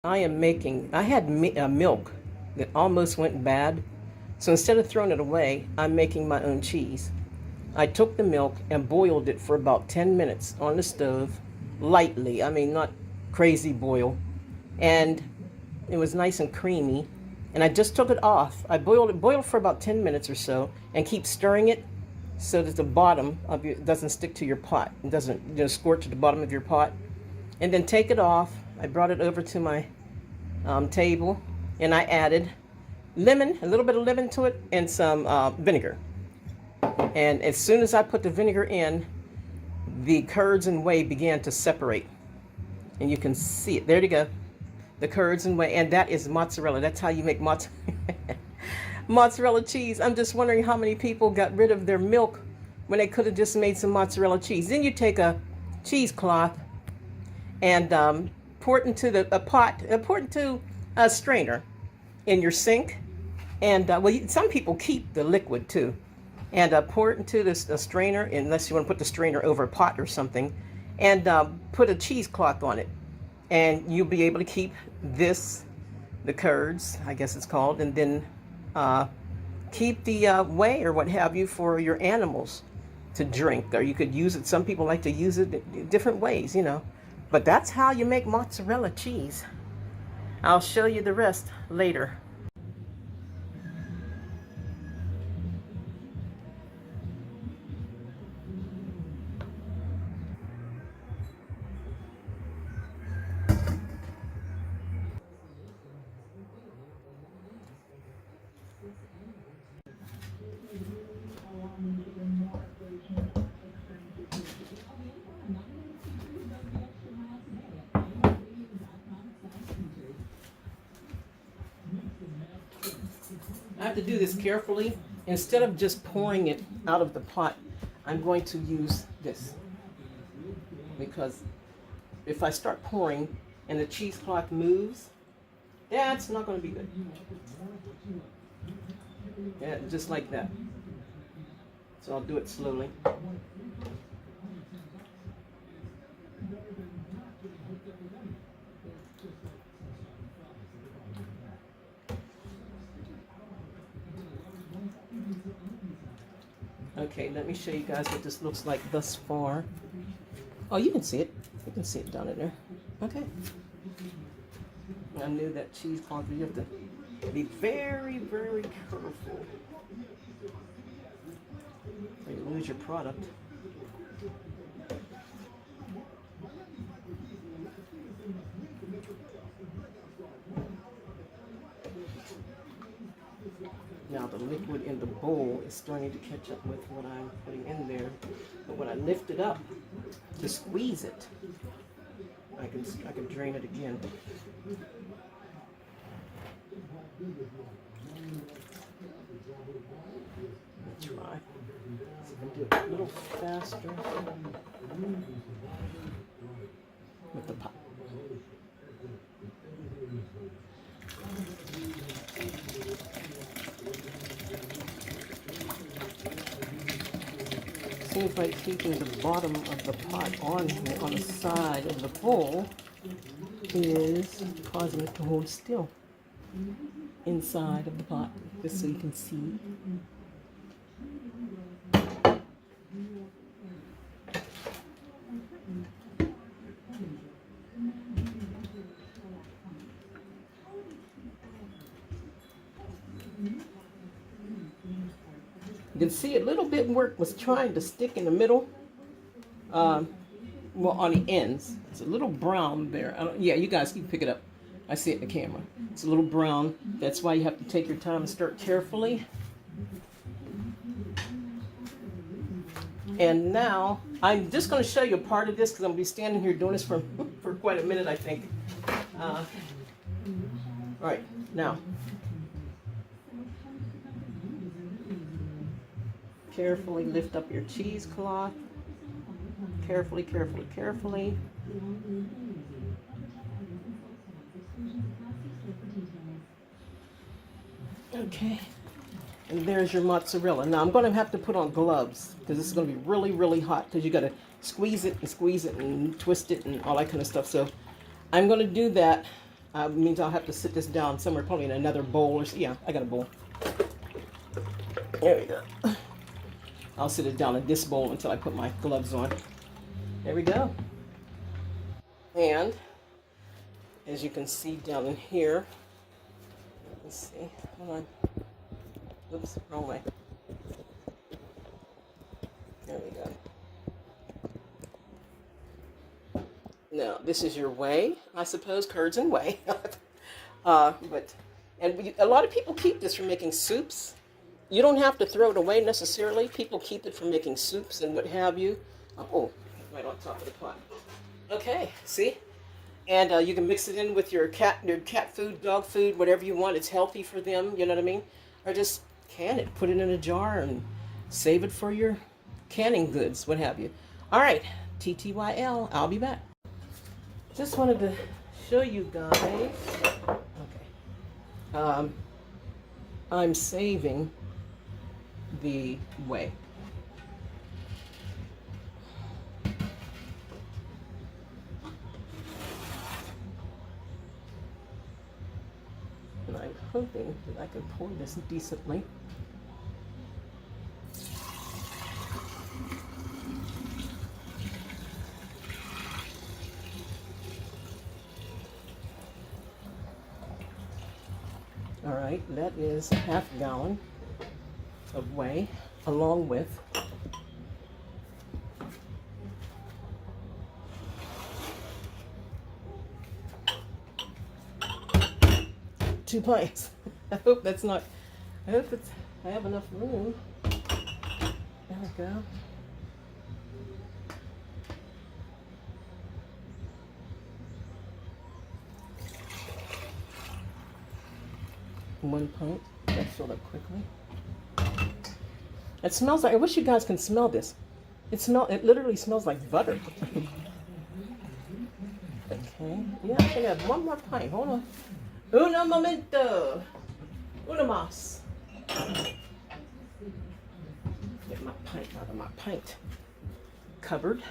I had milk that almost went bad. So instead of throwing it away, I'm making my own cheese. I took the milk and boiled it for about 10 minutes on the stove, lightly. I mean, not crazy boil. And it was nice and creamy. And I just took it off. I boiled for about 10 minutes or so, and keep stirring it so that the bottom of it doesn't stick to your pot. It doesn't squirt to the bottom of your pot. And then take it off. I brought it over to my table, and I added lemon, a little bit of lemon to it, and some vinegar. And as soon as I put the vinegar in, the curds and whey began to separate. And you can see it. There you go. The curds and whey. And that is mozzarella. That's how you make mozzarella cheese. I'm just wondering how many people got rid of their milk when they could have just made some mozzarella cheese. Then you take a cheesecloth and pour it into pour it into a strainer in your sink. And some people keep the liquid too. And pour it into a strainer, unless you want to put the strainer over a pot or something, and put a cheesecloth on it. And you'll be able to keep the curds, I guess it's called, and then keep the whey or what have you for your animals to drink. Or you could use it, some people like to use it in different ways, But that's how you make mozzarella cheese. I'll show you the rest later. I have to do this carefully. Instead of just pouring it out of the pot, I'm going to use this. Because if I start pouring and the cheesecloth moves, that's not going to be good. Yeah, just like that. So I'll do it slowly. Okay, let me show you guys what this looks like thus far. Oh, you can see it. You can see it down in there. Okay. I knew that cheesecloth, you have to be very, very careful, or you lose your product. Now the liquid in the bowl is starting to catch up with what I'm putting in there. But when I lift it up to squeeze it, I can drain it again. Let's try. So I can do it a little faster with the pot. Seems like keeping the bottom of the pot on the side of the bowl is causing it to hold still inside of the pot, just so you can see. You can see a little bit where it was trying to stick in the middle. Well, on the ends. It's a little brown there. Yeah, you guys can pick it up. I see it in the camera. It's a little brown. That's why you have to take your time and stir carefully. And now, I'm just going to show you a part of this because I'm going to be standing here doing this for quite a minute, I think. All right, now. Carefully lift up your cheesecloth. Carefully, carefully, carefully. Okay. And there's your mozzarella. Now I'm going to have to put on gloves because this is going to be really, really hot because you got to squeeze it and twist it and all that kind of stuff. So I'm going to do that Means I'll have to sit this down somewhere, probably in another bowl or yeah, I got a bowl. There we go. I'll sit it down in this bowl until I put my gloves on. There we go. And as you can see down in here, let's see, hold on. Oops, wrong way. There we go. Now, this is your whey, I suppose, curds and whey. A lot of people keep this for making soups. You don't have to throw it away necessarily. People keep it for making soups and what have you. Oh, right on top of the pot. Okay, see? And you can mix it in with your cat food, dog food, whatever you want. It's healthy for them, you know what I mean? Or just can it, put it in a jar and save it for your canning goods, what have you. All right, TTYL, I'll be back. Just wanted to show you guys. Okay. I'm saving the whey. And I'm hoping that I can pour this decently. All right, that is half a gallon of whey, along with 2 pints. I hope that's not, I hope it's, I have enough room. There we go. One pint. That filled up quickly. It smells like, I wish you guys can smell this. It literally smells like butter. Okay. Yeah, I think I have one more pint. Hold on. Uno momento. Uno mas. Get my pint out of my pint cupboard.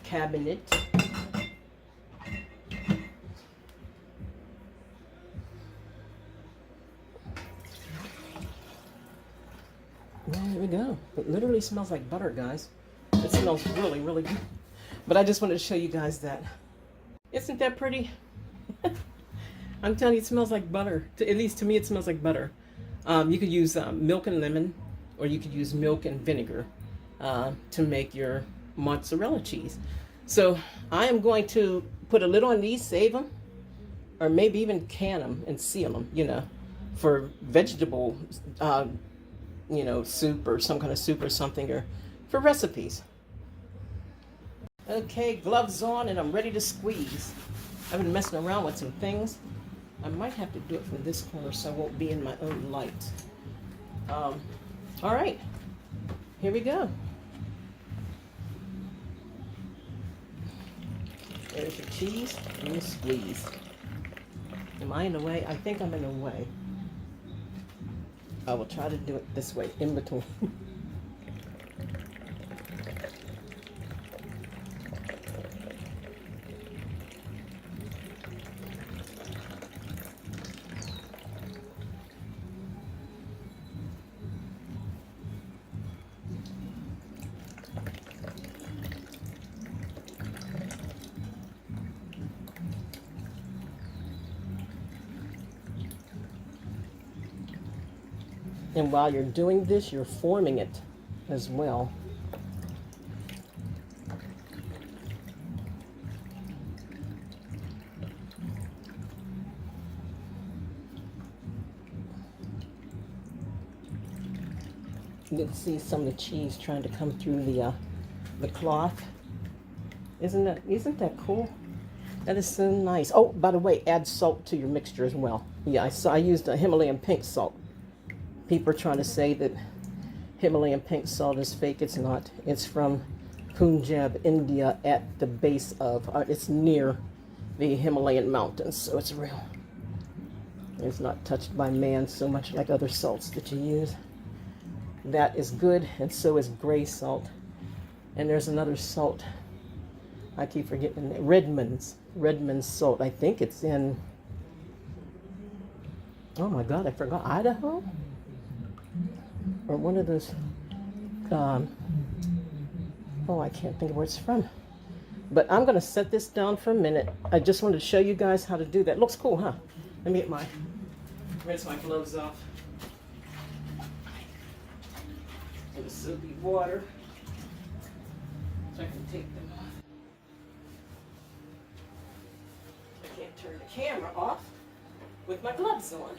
Cabinet. Well, there we go. It literally smells like butter, guys. It smells really, really good. But I just wanted to show you guys that. Isn't that pretty? I'm telling you, it smells like butter. At least to me, it smells like butter. You could use milk and lemon, or you could use milk and vinegar to make your mozzarella cheese. So I am going to put a lid on these, save them, or maybe even can them and seal them, you know, for vegetable soup or some kind of soup or something, or for recipes. Okay, gloves on, and I'm ready to squeeze. I've been messing around with some things. I might have to do it from this corner so I won't be in my own light. All right, here we go. There's your cheese and you squeeze. Am I in the way? I think I'm in the way. I will try to do it this way, in between. And while you're doing this, you're forming it as well. You can see some of the cheese trying to come through the cloth. Isn't that cool? That is so nice. Oh, by the way, add salt to your mixture as well. Yeah, I used a Himalayan pink salt. People are trying to say that Himalayan pink salt is fake. It's not. It's from Punjab, India, at the base of, it's near the Himalayan mountains, so it's real. It's not touched by man so much like other salts that you use. That is good, and so is gray salt. And there's another salt. I keep forgetting it. Redmond's salt. I think it's in Oh my God, I forgot. Idaho? Or one of those, um, oh, I can't think of where it's from. But I'm going to set this down for a minute. I just wanted to show you guys how to do that. Looks cool, huh? Let me get rinse my gloves off. In the soapy water. So I can take them off. I can't turn the camera off with my gloves on.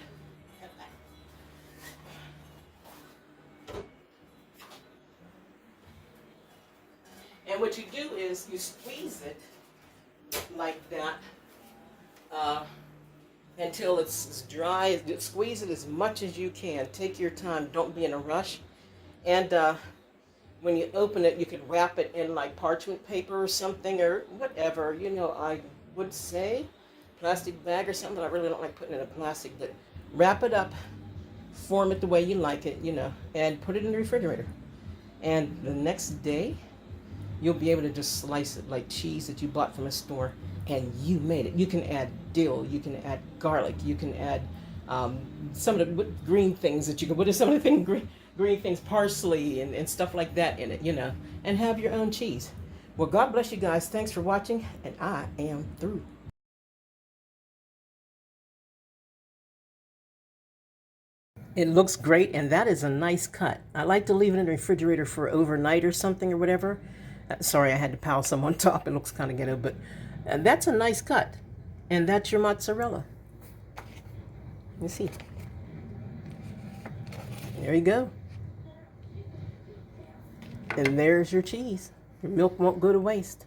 And what you do is you squeeze it like that until it's as dry. Squeeze it as much as you can. Take your time. Don't be in a rush. And when you open it, you could wrap it in like parchment paper or something or whatever. You know, I would say plastic bag or something, but I really don't like putting it in a plastic. But wrap it up, form it the way you like it, you know, and put it in the refrigerator. And the next day, you'll be able to just slice it like cheese that you bought from a store, and you made it. You can add dill, you can add garlic, you can add some of the green things that you can. What are some of the things green things, parsley and stuff like that in it, you know, and have your own cheese. Well, God bless you guys. Thanks for watching, and I am through. It looks great, and that is a nice cut. I like to leave it in the refrigerator for overnight or something or whatever. Sorry, I had to pile some on top. It looks kind of ghetto, but that's a nice cut. And that's your mozzarella. You see. There you go. And there's your cheese. Your milk won't go to waste.